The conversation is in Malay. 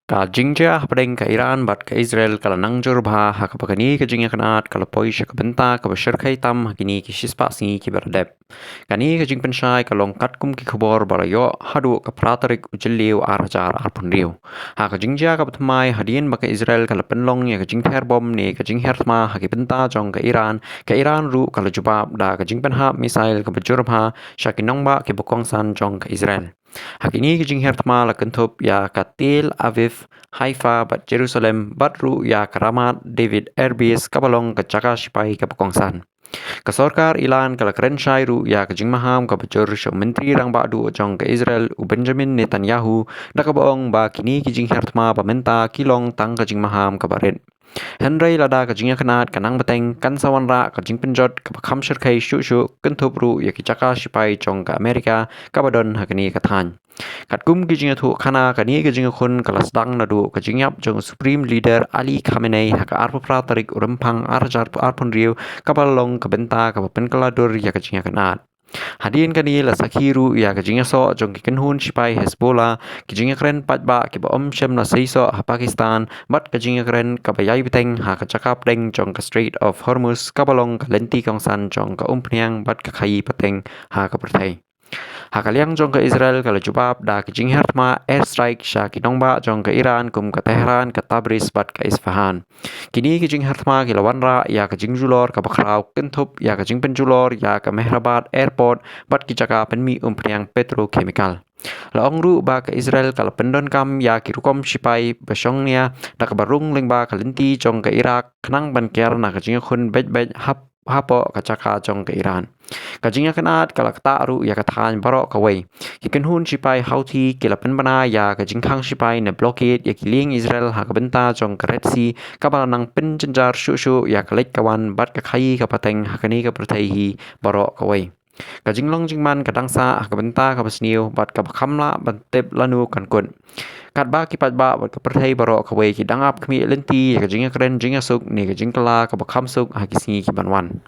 Ka jingja hapdeng ka Iran bat ka Israel kala nangjur bha haka bagani ka jingya kanat kala poisha ka benta ka bashirkai tam hakini ki shispa singi ki berdep. Kani ka jing penshai ka long katkum ki khubor barayo hadu ka pratarik ujiliw arajar arpun riw. Haka jingja ka batmai hadien baka Israel kala penlong ya ka jing bom ne ka jing hertma haki benta jong ka Iran ru kala jubab da ka jing penha misail ka bajur bha shakinong ba ki bukongsan jong ka Israel. Hakini kijing hertma la kentup ya ka Tel Aviv, Haifa, bat Jerusalem, bat ru ya ka Ramat David Airbase kabalong ka Chaka Shipai ka Pekongsan. Ka Sorkar Ilan kala keren ru ya ka Jingmaham ka bajur syo menteri rang badu jong ka Israel u Benjamin Netanyahu da ka boong ba kini kijing hertma pamenta kilong tang ka Jingmaham ka barit. Henry lada ka jingya kanat kanang bateng kan sawan ra ka jing penjot ka bakham shirkai shu kentup ru ya ki Chaka Shipai jong ka Amerika ka badon hakani ka than. Kat kum ki jinga thu khana kani ki jinga khun kalas dang na du ka jingyap jong Supreme Leader Ali Khamenei haka arpa pratarik urempang arjar arpun riu kapalong ka benta ka penkaladur ya ka jinga kanat. Hadin kani la sakhiru ya ka jinga so jong ki kenhun Shipai Hezbollah ki jinga kren patba ki ba shem na seiso ha Pakistan bat ka jinga kren ka bayai biteng ha ka cakap deng jong ka Strait of Hormuz kapalong ka lenti kongsan jong ka umpniang bat ka khai pateng ha ka perthai. Hakaliang jong ka Israel kala jubab da ka jing hertma airstrike sha ki nongba jong ka Iran kum ka Tehran ka Tabriz bat ka Isfahan. Kini ki jing hertma ki lawanra ya ka jing julor ka bakrau kentup ya ka jing penjulor ya ka Mehrabad airport bat ki jaka penmi umpriang petrochemical. Laong ru ba ka Israel kala pendon kam ya ki rukom Shipai basyongnya da ka barung lengba ka lenti jong ka Iraq kenang ban kiar na ka jing khun bej hapo ka Chaka jong ka Iran. Kajingnya kenat kala kataru ya katan barok kawai. Kiken hun Shipai Houthi kila penbana ya kajing kang Shipai na blockade ya kiling Israel ha kabenta jong ka Red Sea kabala nang penjenjar shu ya kalek kawan bat ka khai ka pateng hakani ka pertaihi barok kawai. Kajing long jingman kadangsa ha kabenta ka basniu bat ka bakamla bantep lanu kan kun. Kat ba ki pat ba bat ka pertai barok kawai ki dangap kami lenti ya kajingnya keren jingnya suk ni kajing kala ka bakam suk ha kisingi ki banwan.